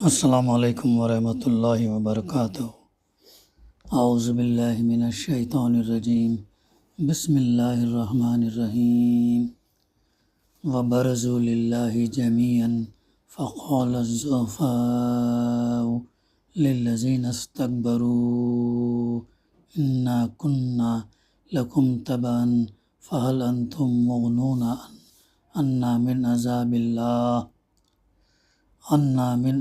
السلام علیکم ورحمۃ اللہ وبرکاتہ۔ اعوذ باللہ من الشیطان الرجیم، بسم اللہ الرحمن الرحیم۔ وبرزوا للہ جميعا فقال الضعفاء للذین استکبروا انا كنا لکم تبعا فهل انتم مغنون عنا من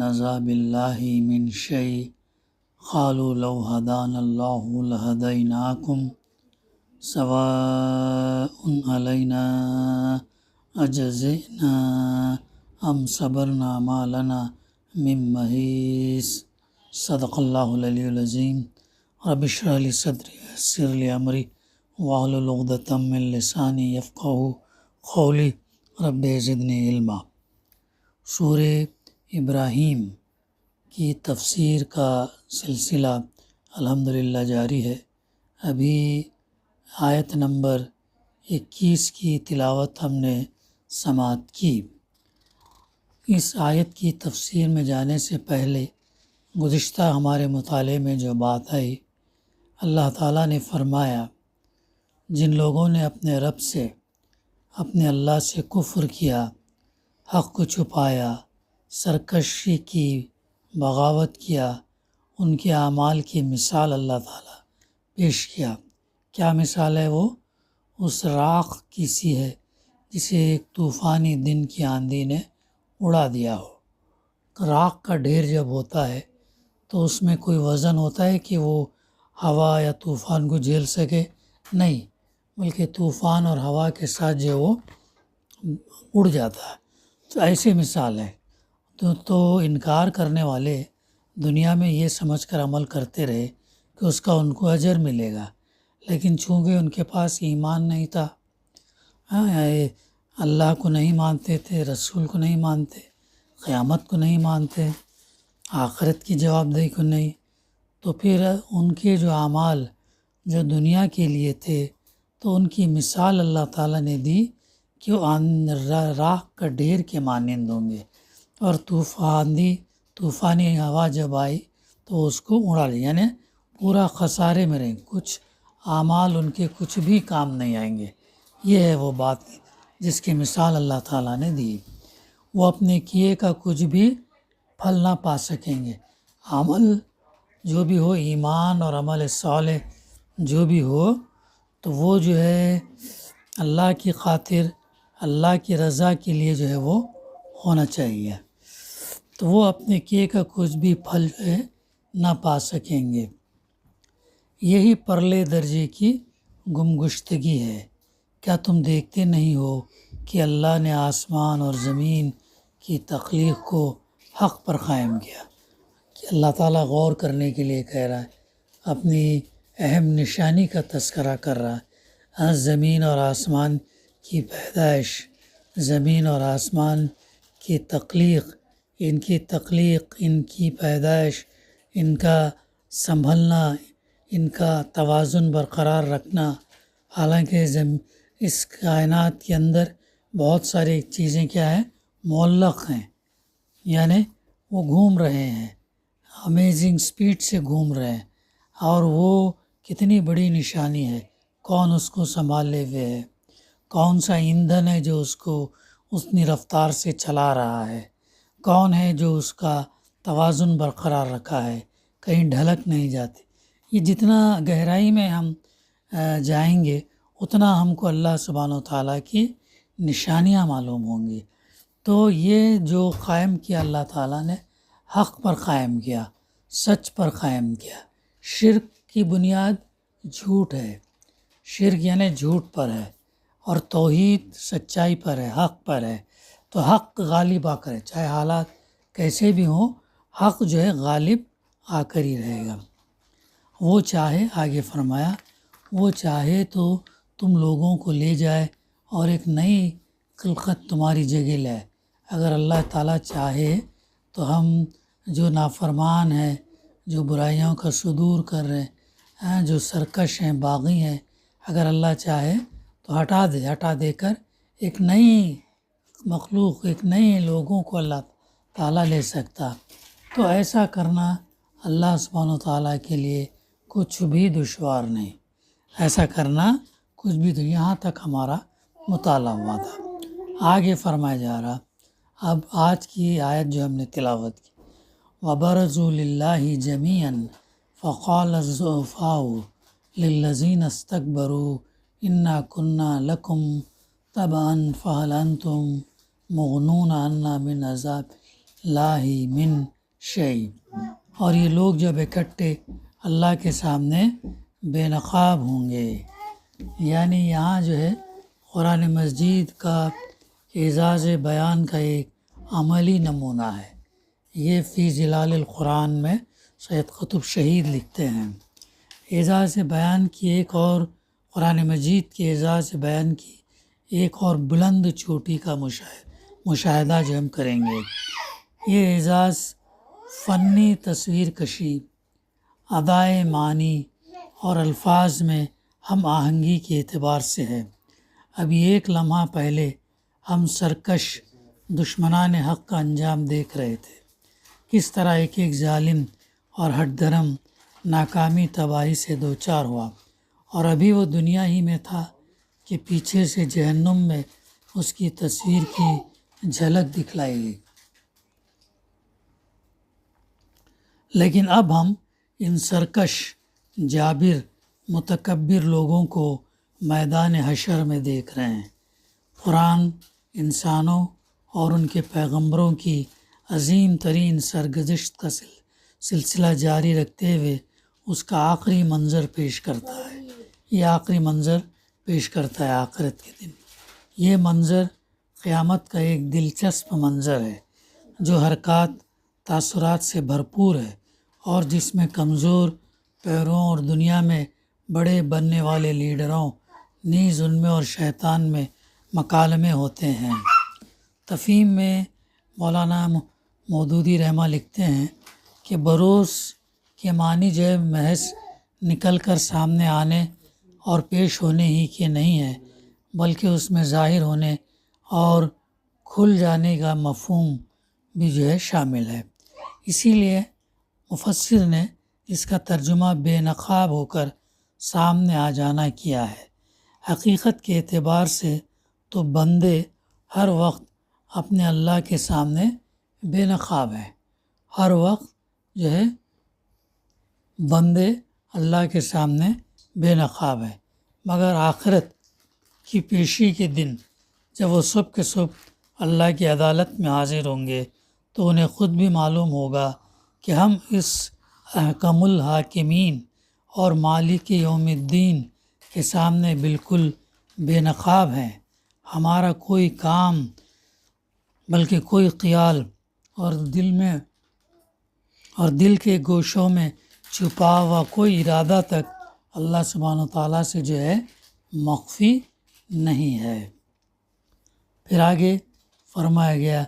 عذاب اللہ من شیء قالوا لو هدانا اللہ لہدیناکم سواء علینا اجزعنا ام صبرنا ما لنا من محیص۔ صدق اللہ العلی العظیم۔ رب اشرح لی صدری ویسر لی امری واحلل عقدۃ من لسانی یفقہوا قولی رب زدنی علما۔ سورہ ابراہیم کی تفسیر کا سلسلہ الحمدللہ جاری ہے۔ ابھی آیت نمبر 21 کی تلاوت ہم نے سماعت کی۔ اس آیت کی تفسیر میں جانے سے پہلے گزشتہ ہمارے مطالعے میں جو بات آئی، اللہ تعالیٰ نے فرمایا جن لوگوں نے اپنے رب سے، اپنے اللہ سے کفر کیا، حق کو چھپایا، سرکشی کی، بغاوت کیا، ان کے اعمال کی مثال اللہ تعالیٰ پیش کیا۔ کیا مثال ہے وہ؟ اس راکھ کی سی ہے جسے ایک طوفانی دن کی آندھی نے اڑا دیا ہو۔ راکھ کا ڈھیر جب ہوتا ہے تو اس میں کوئی وزن ہوتا ہے کہ وہ ہوا یا طوفان کو جھیل سکے؟ نہیں، بلکہ طوفان اور ہوا کے ساتھ جو وہ اڑ جاتا ہے۔ تو ایسی مثال ہے۔ تو انکار کرنے والے دنیا میں یہ سمجھ کر عمل کرتے رہے کہ اس کا ان کو اجر ملے گا، لیکن چونکہ ان کے پاس ایمان نہیں تھا، اللہ کو نہیں مانتے تھے، رسول کو نہیں مانتے، قیامت کو نہیں مانتے، آخرت کی جواب دہی کو نہیں، تو پھر ان کے جو اعمال جو دنیا کے لیے تھے تو ان کی مثال اللہ تعالیٰ نے دی کہ وہ راکھ کا ڈھیر کے مانند ہوں گے، اور طوفانی ہوا جب آئی تو اس کو اڑا لیا، یعنی پورا خسارے میں رہیں، کچھ اعمال ان کے کچھ بھی کام نہیں آئیں گے۔ یہ ہے وہ بات جس کی مثال اللہ تعالیٰ نے دی۔ وہ اپنے کیے کا کچھ بھی پھل نہ پا سکیں گے۔ عمل جو بھی ہو، ایمان اور عمل صالح جو بھی ہو، تو وہ جو ہے اللہ کی خاطر، اللہ کی رضا کے لیے جو ہے وہ ہونا چاہیے، تو وہ اپنے کیے کا کچھ بھی پھل جو ہے نہ پا سکیں گے۔ یہی پرلے درجے کی گمگشتگی ہے۔ کیا تم دیکھتے نہیں ہو کہ اللہ نے آسمان اور زمین کی تخلیق کو حق پر قائم کیا؟ کہ اللہ تعالیٰ غور کرنے کے لیے کہہ رہا ہے، اپنی اہم نشانی کا تذکرہ کر رہا ہے۔ زمین اور آسمان کی پیدائش، زمین اور آسمان کی تخلیق، ان کی پیدائش، ان کا سنبھلنا، ان کا توازن برقرار رکھنا۔ حالانکہ اس کائنات کے اندر بہت ساری چیزیں کیا ہیں؟ معلق ہیں، یعنی وہ گھوم رہے ہیں، امیزنگ سپیڈ سے گھوم رہے ہیں، اور وہ کتنی بڑی نشانی ہے۔ کون اس کو سنبھالے ہوئے ہے؟ کون سا ایندھن ہے جو اس کو اتنی رفتار سے چلا رہا ہے؟ کون ہے جو اس کا توازن برقرار رکھا ہے، کہیں ڈھلک نہیں جاتی؟ یہ جتنا گہرائی میں ہم جائیں گے اتنا ہم کو اللہ سبحانہ و تعالیٰ کی نشانیاں معلوم ہوں گی۔ تو یہ جو قائم کیا اللہ تعالیٰ نے، حق پر قائم کیا، سچ پر قائم کیا۔ شرک کی بنیاد جھوٹ ہے، شرک یعنی جھوٹ پر ہے، اور توحید سچائی پر ہے، حق پر ہے۔ تو حق غالب آ کر ہے، چاہے حالات کیسے بھی ہوں، حق جو ہے غالب آ کر ہی رہے گا۔ وہ چاہے، آگے فرمایا، وہ چاہے تو تم لوگوں کو لے جائے اور ایک نئی خلقت تمہاری جگہ لائے۔ اگر اللہ تعالیٰ چاہے تو ہم جو نافرمان ہیں، جو برائیوں کا صدور کر رہے ہیں، جو سرکش ہیں، باغی ہیں، اگر اللہ چاہے تو ہٹا دے کر ایک نئی مخلوق، ایک نئے لوگوں کو اللہ تعالیٰ لے سکتا، تو ایسا کرنا اللہ سبحانہ وتعالیٰ کے لیے کچھ بھی دشوار نہیں، ایسا کرنا کچھ بھی یہاں تک ہمارا مطالعہ ہوا تھا۔ آگے فرمایا جا رہا، اب آج کی آیت جو ہم نے تلاوت کی، وَبَرَزُوا لِلَّهِ جَمِيعًا فَقَالَ الضُّعَفَاءُ لِلَّذِينَ اسْتَكْبَرُوا إِنَّا كُنَّا لَكُمْ تَبَعًا فَهَلْ أَنْتُمْ مُغْنُونَ عَنَّا مِنْ عَذَابِ اللَّهِ مِنْ شَيْءٍ۔ اور یہ لوگ جب اکٹھے اللہ کے سامنے بے نقاب ہوں گے، یعنی یہاں جو ہے قرآن مجید کا اعزاز بیان کا ایک عملی نمونہ ہے۔ یہ فی ظلال القرآن میں سید قطب شہید لکھتے ہیں، اعزاز بیان کی ایک اور، قرآن مجید کے اعزاز بیان کی ایک اور بلند چوٹی کا مشاہدہ جو ہم کریں گے۔ یہ اعزاز فنی تصویر کشی، ادائے معنی اور الفاظ میں ہم آہنگی کے اعتبار سے ہے۔ ابھی ایک لمحہ پہلے ہم سرکش دشمنان حق کا انجام دیکھ رہے تھے، کس طرح ایک ایک ظالم اور ہٹ دھرم ناکامی تباہی سے دوچار ہوا، اور ابھی وہ دنیا ہی میں تھا کہ پیچھے سے جہنم میں اس کی تصویر کی جھلک دکھلائی گئی۔ لیکن اب ہم ان سرکش، جابر، متکبر لوگوں کو میدان حشر میں دیکھ رہے ہیں۔ قرآن انسانوں اور ان کے پیغمبروں کی عظیم ترین سرگزشت کا سلسلہ جاری رکھتے ہوئے اس کا آخری منظر پیش کرتا ہے۔ یہ آخری منظر پیش کرتا ہے آخرت کے دن۔ یہ منظر قیامت کا ایک دلچسپ منظر ہے جو حرکات تاثرات سے بھرپور ہے، اور جس میں کمزور پیروں اور دنیا میں بڑے بننے والے لیڈروں نیز ان میں اور شیطان میں مکالمے ہوتے ہیں۔ تفہیم میں مولانا مودودی رحمہ لکھتے ہیں کہ بروز کے معنی جو ہے محض نکل کر سامنے آنے اور پیش ہونے ہی کے نہیں ہے، بلکہ اس میں ظاہر ہونے اور کھل جانے کا مفہوم بھی جو ہے شامل ہے۔ اسی لیے مفسر نے اس کا ترجمہ بے نقاب ہو کر سامنے آ جانا کیا ہے۔ حقیقت کے اعتبار سے تو بندے ہر وقت اپنے اللہ کے سامنے بے نقاب ہیں، ہر وقت جو ہے بندے اللہ کے سامنے بے نقاب ہیں، مگر آخرت کی پیشی کے دن جب وہ سب کے سب اللہ کی عدالت میں حاضر ہوں گے تو انہیں خود بھی معلوم ہوگا کہ ہم اس احکم الحاکمین اور مالک یوم الدین کے سامنے بالکل بے نقاب ہیں۔ ہمارا کوئی کام بلکہ کوئی خیال اور دل کے گوشوں میں چھپا ہوا کوئی ارادہ تک اللہ سبحانہ وتعالیٰ سے جو ہے مخفی نہیں ہے۔ پھر آگے فرمایا گیا،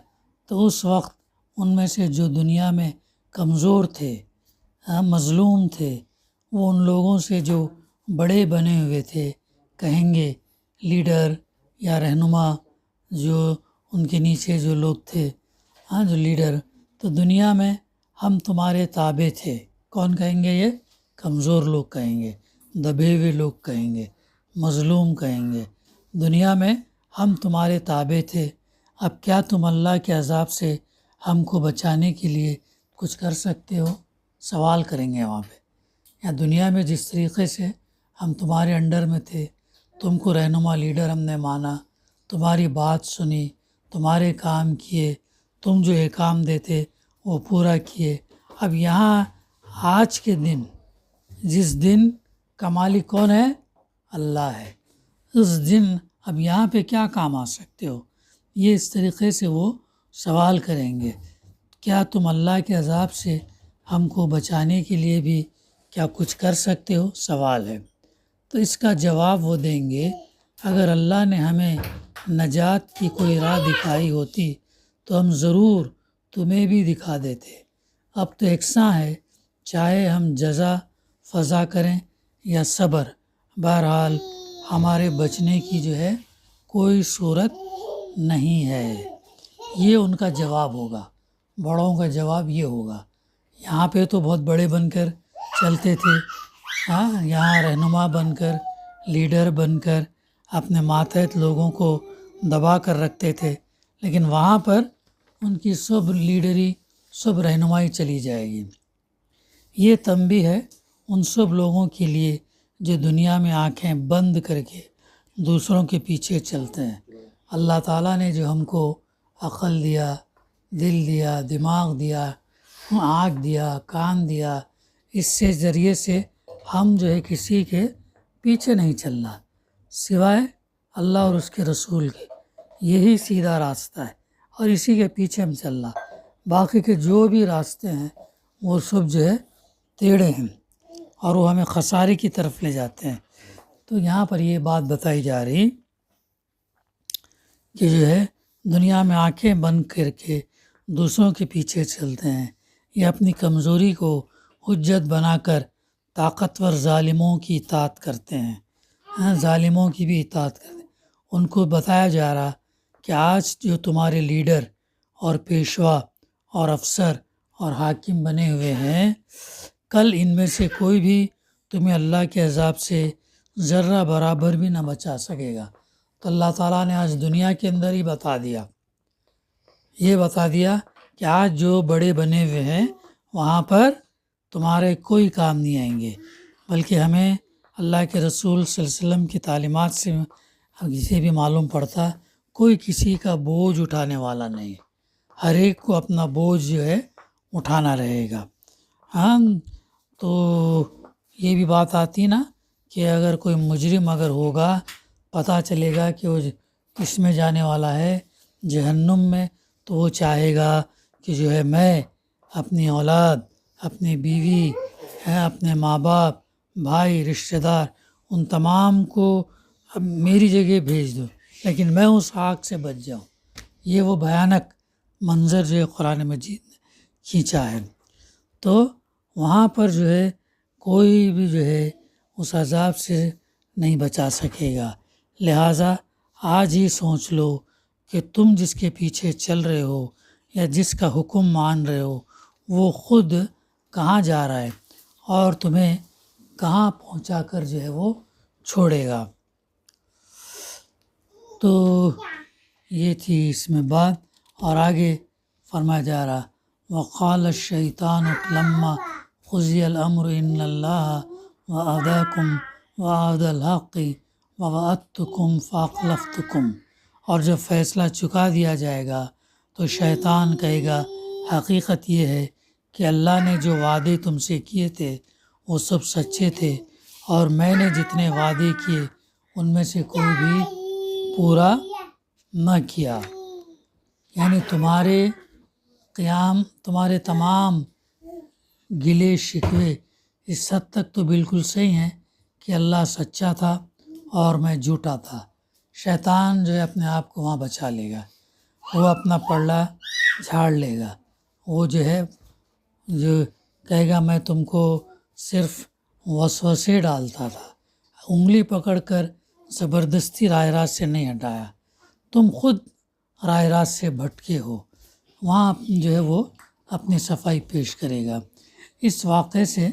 تو اس وقت ان میں سے جو دنیا میں کمزور تھے، مظلوم تھے، وہ ان لوگوں سے جو بڑے بنے ہوئے تھے کہیں گے، لیڈر یا رہنما جو ان کے نیچے جو لوگ تھے، جو لیڈر، تو دنیا میں ہم تمہارے تابع تھے۔ کون کہیں گے؟ یہ کمزور لوگ کہیں گے، دبے ہوئے لوگ کہیں گے، مظلوم کہیں گے، دنیا میں ہم تمہارے تابع تھے، اب کیا تم اللہ کے عذاب سے ہم کو بچانے کے لیے کچھ کر سکتے ہو؟ سوال کریں گے وہاں پہ۔ یا دنیا میں جس طریقے سے ہم تمہارے انڈر میں تھے، تم کو رہنما لیڈر ہم نے مانا، تمہاری بات سنی، تمہارے کام کیے، تم جو احکام دیتے وہ پورا کیے، اب یہاں آج کے دن جس دن کا مالک کون ہے؟ اللہ ہے، اس دن اب یہاں پہ کیا کام آ سکتے ہو؟ یہ اس طریقے سے وہ سوال کریں گے، کیا تم اللہ کے عذاب سے ہم کو بچانے کے لیے بھی کیا کچھ کر سکتے ہو؟ سوال ہے۔ تو اس کا جواب وہ دیں گے، اگر اللہ نے ہمیں نجات کی کوئی راہ دکھائی ہوتی تو ہم ضرور تمہیں بھی دکھا دیتے، اب تو یکساں ہے، چاہے ہم جزا فضا کریں یا صبر، بہرحال ہمارے بچنے کی جو ہے کوئی صورت نہیں ہے۔ یہ ان کا جواب ہوگا، بڑوں کا جواب یہ ہوگا۔ یہاں پہ تو بہت بڑے بن کر چلتے تھے، ہاں، یہاں رہنما بن کر، لیڈر بن کر اپنے ماتحت لوگوں کو دبا کر رکھتے تھے، لیکن وہاں پر ان کی سب لیڈری، سب رہنمائی چلی جائے گی۔ یہ تنبیہ ہے ان سب لوگوں کے لیے جو دنیا میں آنکھیں بند کر کے دوسروں کے پیچھے چلتے ہیں۔ اللہ تعالیٰ نے جو ہم کو عقل دیا، دل دیا، دماغ دیا، آنکھ دیا، کان دیا، اس سے ذریعے سے ہم جو ہے کسی کے پیچھے نہیں چلنا سوائے اللہ اور اس کے رسول کے۔ یہی سیدھا راستہ ہے اور اسی کے پیچھے ہم چلنا، باقی کے جو بھی راستے ہیں وہ سب جو ہے ٹیڑھے ہیں اور وہ ہمیں خسارے کی طرف لے جاتے ہیں۔ تو یہاں پر یہ بات بتائی جا رہی کہ جو ہے دنیا میں آنکھیں بند کر کے دوسروں کے پیچھے چلتے ہیں، یہ اپنی کمزوری کو حجت بنا کر طاقتور ظالموں کی اطاعت کرتے ہیں، ہاں، ظالموں کی بھی اطاعت کرتے ہیں۔ ان کو بتایا جا رہا کہ آج جو تمہارے لیڈر اور پیشوا اور افسر اور حاکم بنے ہوئے ہیں، کل ان میں سے کوئی بھی تمہیں اللہ کے عذاب سے ذرہ برابر بھی نہ بچا سکے گا۔ تو اللہ تعالیٰ نے آج دنیا کے اندر ہی بتا دیا، یہ بتا دیا کہ آج جو بڑے بنے ہوئے ہیں وہاں پر تمہارے کوئی کام نہیں آئیں گے، بلکہ ہمیں اللہ کے رسول صلی اللہ علیہ وسلم کی تعلیمات سے کسی بھی معلوم پڑتا کوئی کسی کا بوجھ اٹھانے والا نہیں، ہر ایک کو اپنا بوجھ جو ہے اٹھانا رہے گا۔ ہاں، تو یہ بھی بات آتی نا کہ اگر کوئی مجرم اگر ہوگا، پتہ چلے گا کہ وہ کس میں جانے والا ہے، جہنم میں، تو وہ چاہے گا کہ جو ہے میں اپنی اولاد، اپنی بیوی، اپنے ماں باپ، بھائی، رشتہ دار، ان تمام کو اب میری جگہ بھیج دو لیکن میں اس آگ سے بچ جاؤں۔ یہ وہ بھیانک منظر جو ہے قرآن مجید نے کھینچا ہے۔ تو وہاں پر جو ہے کوئی بھی جو ہے اس عذاب سے نہیں بچا سکے گا۔ لہٰذا آج ہی سوچ لو کہ تم جس کے پیچھے چل رہے ہو یا جس کا حکم مان رہے ہو وہ خود کہاں جا رہا ہے اور تمہیں کہاں پہنچا کر جو ہے وہ چھوڑے گا۔ تو یہ تھی اس میں بات، اور آگے فرمایا جا رہا وقال الشیطان لما قضی الامر ان اللہ وعدکم وعد الحق ووعدتکم فاخلفتکم، اور جب فیصلہ چکا دیا جائے گا تو شیطان کہے گا حقیقت یہ ہے کہ اللہ نے جو وعدے تم سے کیے تھے وہ سب سچے تھے اور میں نے جتنے وعدے کیے ان میں سے کوئی بھی پورا نہ کیا۔ یعنی تمہارے تمام گلے شکوے اس حد تک تو بالکل صحیح ہیں کہ اللہ سچا تھا اور میں جھوٹا تھا۔ شیطان جو ہے اپنے آپ کو وہاں بچا لے گا، وہ اپنا پلڑا جھاڑ لے گا، وہ جو ہے جو کہے گا میں تم کو صرف وسوسے ڈالتا تھا، انگلی پکڑ کر زبردستی راہ راست سے نہیں ہٹایا، تم خود راہ راست سے بھٹکے ہو۔ وہاں جو ہے وہ اپنی صفائی پیش کرے گا۔ اس واقعے سے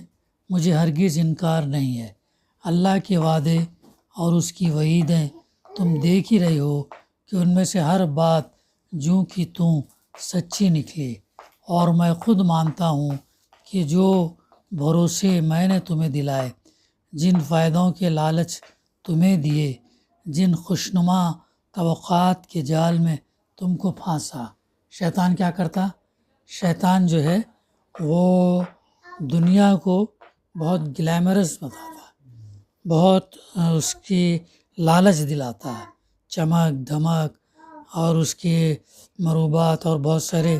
مجھے ہرگز انکار نہیں ہے، اللہ کے وعدے اور اس کی وعیدیں تم دیکھ ہی رہے ہو کہ ان میں سے ہر بات جوں کی توں سچی نکلی، اور میں خود مانتا ہوں کہ جو بھروسے میں نے تمہیں دلائے، جن فائدوں کے لالچ تمہیں دیے، جن خوشنما توقعات کے جال میں تم کو پھانسا۔ شیطان کیا کرتا؟ شیطان جو ہے وہ دنیا کو بہت گلیمرس بتاتا، بہت اس کی لالچ دلاتا ہے، چمک دھمک اور اس کے مروبات اور بہت سارے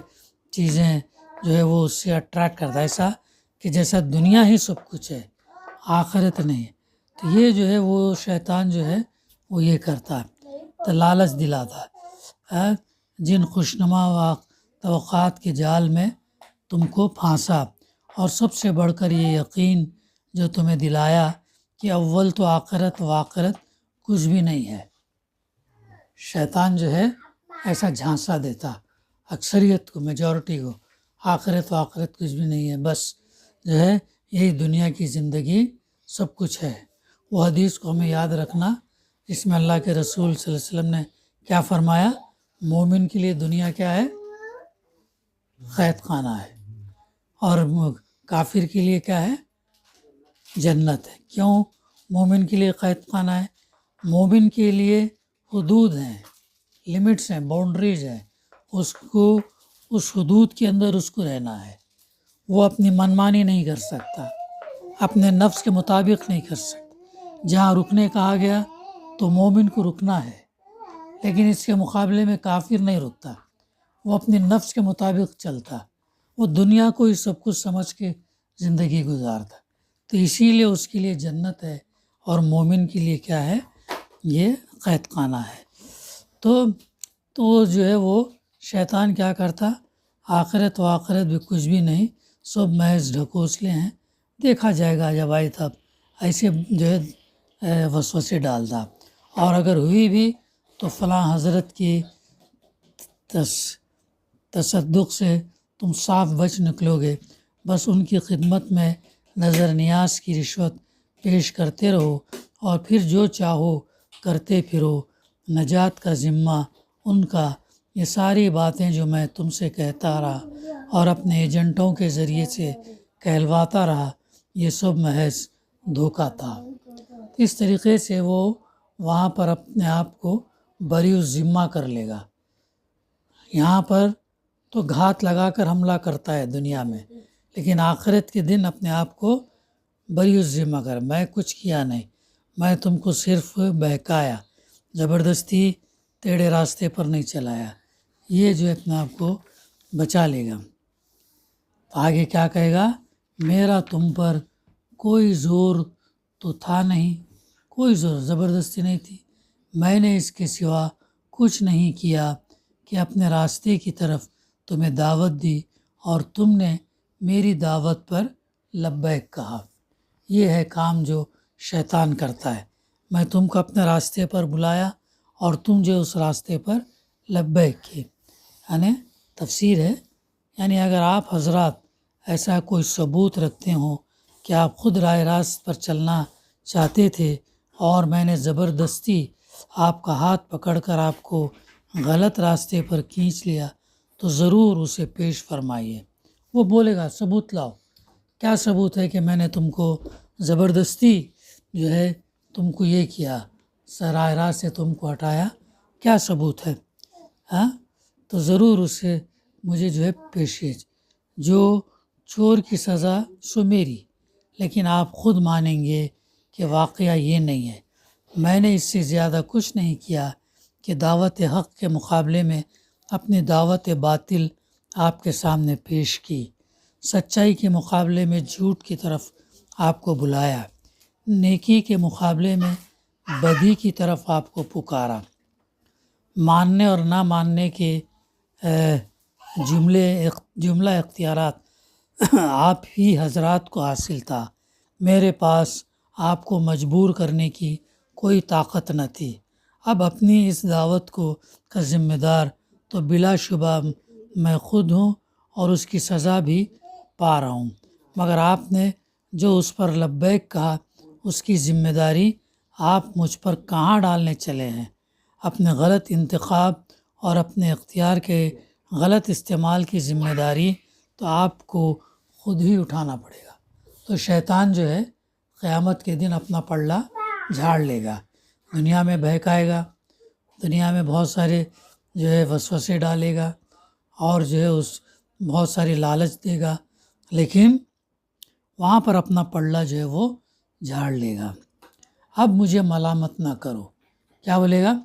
چیزیں جو ہے وہ اس سے اٹریکٹ کرتا ہے، ایسا کہ جیسا دنیا ہی سب کچھ ہے، آخرت نہیں۔ تو یہ جو ہے وہ شیطان جو ہے وہ یہ کرتا ہے، تو لالچ دلاتا ہے، جن خوشنما توقعات کے جال میں تم کو پھانسا، اور سب سے بڑھ کر یہ یقین جو تمہیں دلایا کہ اول تو آخرت و آخرت کچھ بھی نہیں ہے۔ شیطان جو ہے ایسا جھانسا دیتا اکثریت کو، میجورٹی کو، آخرت و آخرت کچھ بھی نہیں ہے، بس جو ہے یہی دنیا کی زندگی سب کچھ ہے۔ وہ حدیث کو ہمیں یاد رکھنا جس میں اللہ کے رسول صلی اللہ علیہ وسلم نے کیا فرمایا، مومن کے لیے دنیا کیا ہے، قید خانہ ہے، اور کافر کے لیے کیا ہے، جنت ہے۔ کیوں مومن کے لیے قید خانہ ہے؟ مومن کے لیے حدود ہیں، لمٹس ہیں، باؤنڈریز ہیں، اس کو اس حدود کے اندر اس کو رہنا ہے۔ وہ اپنی منمانی نہیں کر سکتا، اپنے نفس کے مطابق نہیں کر سکتا۔ جہاں رکنے کہا گیا تو مومن کو رکنا ہے، لیکن اس کے مقابلے میں کافر نہیں رکتا، وہ اپنے نفس کے مطابق چلتا، وہ دنیا کو ہی سب کچھ سمجھ کے زندگی گزارتا۔ تو اسی لیے اس کے لیے جنت ہے، اور مومن کے لیے کیا ہے، یہ قید خانہ ہے۔ تو جو ہے وہ شیطان کیا کرتا، آخرت و آخرت بھی کچھ بھی نہیں، سب محض ڈھکوسلے ہیں، دیکھا جائے گا جب آئی تب، ایسے جو ہے وسوسے ڈالتا۔ اور اگر ہوئی بھی تو فلاں حضرت کی تصدق سے تم صاف بچ نکلو گے، بس ان کی خدمت میں نظر نیاز کی رشوت پیش کرتے رہو، اور پھر جو چاہو کرتے پھرو، نجات کا ذمہ ان کا۔ یہ ساری باتیں جو میں تم سے کہتا رہا اور اپنے ایجنٹوں کے ذریعے سے کہلواتا رہا، یہ سب محض دھوکہ تھا۔ اس طریقے سے وہ وہاں پر اپنے آپ کو بری الذمہ کر لے گا۔ یہاں پر تو گھات لگا کر حملہ کرتا ہے دنیا میں، لیکن آخرت کے دن اپنے آپ کو بری الذمہ کر، میں کچھ کیا نہیں، میں تم کو صرف بہکایا، زبردستی ٹیڑھے راستے پر نہیں چلایا۔ یہ جو اپنے آپ کو بچا لے گا۔ آگے کیا کہے گا، میرا تم پر کوئی زور تو تھا نہیں، کوئی زور زبردستی نہیں تھی، میں نے اس کے سوا کچھ نہیں کیا کہ اپنے راستے کی طرف تمہیں دعوت دی، اور تم نے میری دعوت پر لبیک کہا۔ یہ ہے کام جو شیطان کرتا ہے، میں تم کو اپنے راستے پر بلایا اور تم جو اس راستے پر لبیک کی۔ یعنی تفسیر ہے، یعنی اگر آپ حضرات ایسا کوئی ثبوت رکھتے ہوں کہ آپ خود راہ راست پر چلنا چاہتے تھے اور میں نے زبردستی آپ کا ہاتھ پکڑ کر آپ کو غلط راستے پر کھینچ لیا، تو ضرور اسے پیش فرمائیے۔ وہ بولے گا ثبوت لاؤ، کیا ثبوت ہے کہ میں نے تم کو زبردستی جو ہے تم کو یہ کیا، راہ راست سے تم کو ہٹایا، کیا ثبوت ہے؟ ہاں، تو ضرور اسے مجھے جو ہے پیشیج۔ جو چور کی سزا سو میری، لیکن آپ خود مانیں گے کہ واقعہ یہ نہیں ہے، میں نے اس سے زیادہ کچھ نہیں کیا کہ دعوت حق کے مقابلے میں اپنی دعوت باطل آپ کے سامنے پیش کی، سچائی کے مقابلے میں جھوٹ کی طرف آپ کو بلایا، نیکی کے مقابلے میں بدی کی طرف آپ کو پکارا۔ ماننے اور نہ ماننے کے جملہ اختیارات آپ ہی حضرات کو حاصل تھا، میرے پاس آپ کو مجبور کرنے کی کوئی طاقت نہ تھی۔ اب اپنی اس دعوت کا ذمہ دار تو بلا شبہ میں خود ہوں، اور اس کی سزا بھی پا رہا ہوں، مگر آپ نے جو اس پر لبیک کہا اس کی ذمہ داری آپ مجھ پر کہاں ڈالنے چلے ہیں؟ اپنے غلط انتخاب اور اپنے اختیار کے غلط استعمال کی ذمہ داری تو آپ کو خود ہی اٹھانا پڑے گا۔ تو شیطان جو ہے قیامت کے دن اپنا پلڑا جھاڑ لے گا، دنیا میں بہکائے گا، دنیا میں بہت سارے جو ہے وسوسے ڈالے گا، اور جو ہے بہت ساری لالچ دے گا، لیکن وہاں پر اپنا پلڑا جو ہے وہ جھاڑ لے گا۔ اب مجھے ملامت نہ کرو، کیا بولے گا،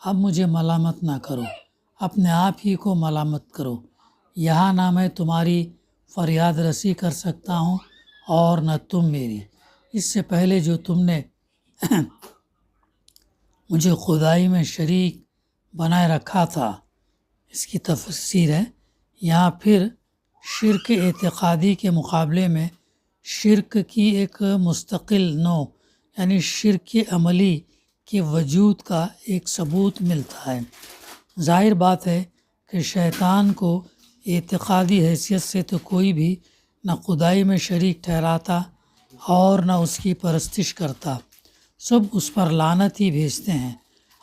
اب مجھے ملامت نہ کرو، اپنے آپ ہی کو ملامت کرو، یہاں نہ میں تمہاری فریاد رسی کر سکتا ہوں اور نہ تم میری۔ اس سے پہلے جو تم نے مجھے خدائی میں شریک بنائے رکھا تھا، اس کی تفسیر ہے یہاں پھر شرک اعتقادی کے مقابلے میں شرک کی ایک مستقل نوع یعنی شرک عملی کے وجود کا ایک ثبوت ملتا ہے۔ ظاہر بات ہے کہ شیطان کو اعتقادی حیثیت سے تو کوئی بھی نہ خدائی میں شریک ٹھہراتا اور نہ اس کی پرستش کرتا، سب اس پر لعنت ہی بھیجتے ہیں،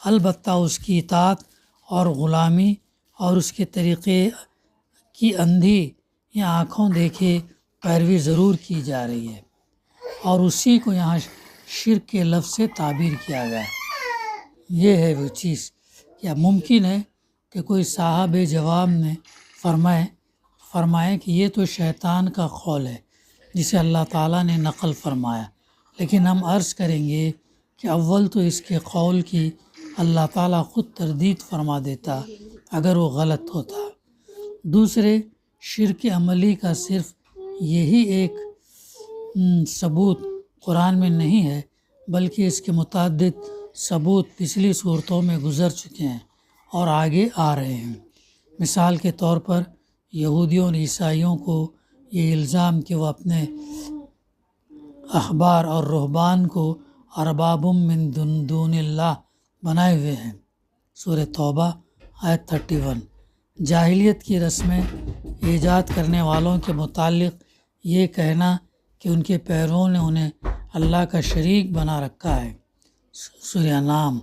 البتہ اس کی اطاعت اور غلامی اور اس کے طریقے کی اندھی یا آنکھوں دیکھے پیروی ضرور کی جا رہی ہے، اور اسی کو یہاں شرک کے لفظ سے تعبیر کیا گیا ہے۔ یہ ہے وہ چیز، کیا ممکن ہے کہ کوئی صاحب جواب نے فرمائے کہ یہ تو شیطان کا قول ہے جسے اللہ تعالیٰ نے نقل فرمایا، لیکن ہم عرض کریں گے کہ اول تو اس کے قول کی اللہ تعالیٰ خود تردید فرما دیتا اگر وہ غلط ہوتا، دوسرے شرک عملی کا صرف یہی ایک ثبوت قرآن میں نہیں ہے بلکہ اس کے متعدد ثبوت پچھلی صورتوں میں گزر چکے ہیں اور آگے آ رہے ہیں۔ مثال کے طور پر یہودیوں اور عیسائیوں کو یہ الزام کہ وہ اپنے احبار اور رہبان کو ارباب من دون اللہ بنائے ہوئے ہیں، سورہ توبہ آیت 31۔ جاہلیت کی رسمیں ایجاد کرنے والوں کے متعلق یہ کہنا کہ ان کے پیرووں نے انہیں اللہ کا شریک بنا رکھا ہے، سورہ انعام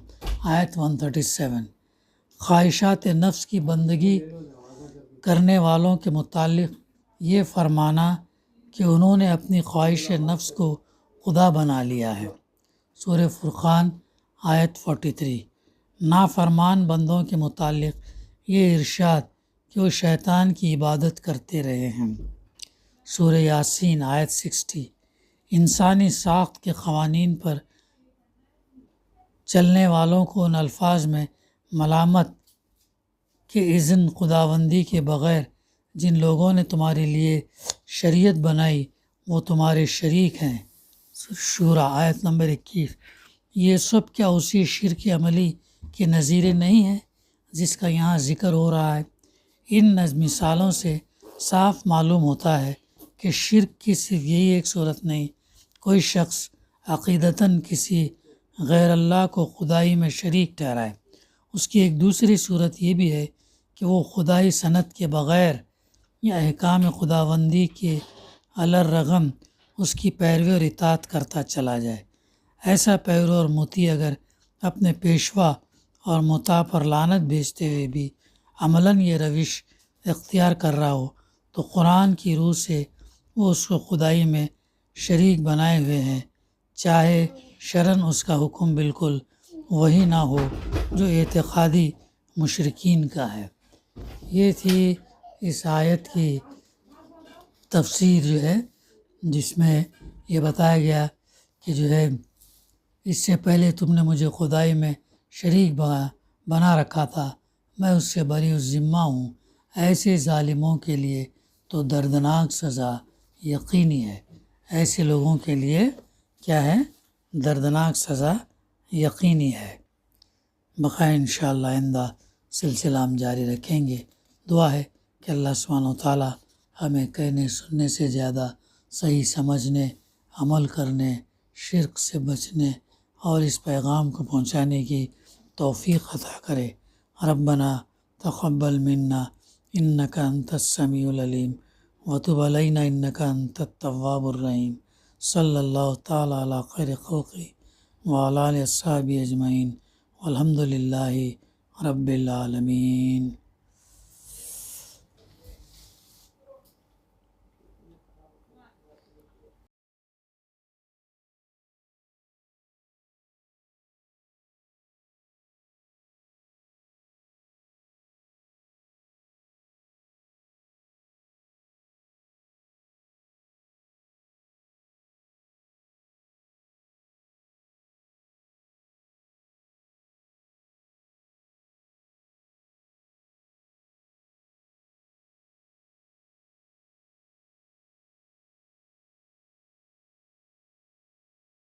آیت 137۔ خواہشات نفس کی بندگی کرنے والوں کے متعلق یہ فرمانا کہ انہوں نے اپنی خواہش نفس کو خدا بنا لیا ہے، سورہ فرقان آیت 43۔ نافرمان بندوں کے متعلق یہ ارشاد کہ وہ شیطان کی عبادت کرتے رہے ہیں، سورہ یاسین آیت 60۔ انسانی ساخت کے قوانین پر چلنے والوں کو ان الفاظ میں ملامت کہ اذن خداوندی کے بغیر جن لوگوں نے تمہارے لیے شریعت بنائی وہ تمہارے شریک ہیں، شورہ آیت نمبر 21۔ یہ سب کیا اسی شرک عملی کے نظیر نہیں ہے جس کا یہاں ذکر ہو رہا ہے؟ ان مثالوں سے صاف معلوم ہوتا ہے کہ شرک کی صرف یہی ایک صورت نہیں، کوئی شخص عقیدتاً کسی غیر اللہ کو خدائی میں شریک ٹھہرائے، اس کی ایک دوسری صورت یہ بھی ہے کہ وہ خدائی سند کے بغیر یا احکام خداوندی کے علی الرغم اس کی پیروی اور اطاعت کرتا چلا جائے۔ ایسا پیرو اور مطیع اگر اپنے پیشوا اور مطاع پر لعنت بھیجتے ہوئے بھی عملاً یہ روش اختیار کر رہا ہو تو قرآن کی روح سے وہ اس کو خدائی میں شریک بنائے ہوئے ہیں، چاہے شرعاً اس کا حکم بالکل وہی نہ ہو جو اعتقادی مشرکین کا ہے۔ یہ تھی اس آیت کی تفسیر جو ہے، جس میں یہ بتایا گیا کہ جو ہے اس سے پہلے تم نے مجھے خدائی میں شریک بنا رکھا تھا، میں اس سے بری الذمہ ہوں، ایسے ظالموں کے لیے تو دردناک سزا یقینی ہے۔ ایسے لوگوں کے لیے کیا ہے؟ دردناک سزا یقینی ہے۔ بقائے انشاءاللہ آئندہ سلسلہ ہم جاری رکھیں گے۔ دعا ہے کہ اللہ سبحانہ و تعالیٰ ہمیں کہنے سننے سے زیادہ صحیح سمجھنے، عمل کرنے، شرک سے بچنے اور اس پیغام کو پہنچانے کی توفیق عطا کرے۔ ربنا تقبل منا انک انت السمیع العلیم وتب علینا انک انت التواب الرحیم۔ صلی اللہ تعالیٰ علی خیر خلقہ وعلی آلہ اصحابہ اجمعین والحمد للہ رب العالمین۔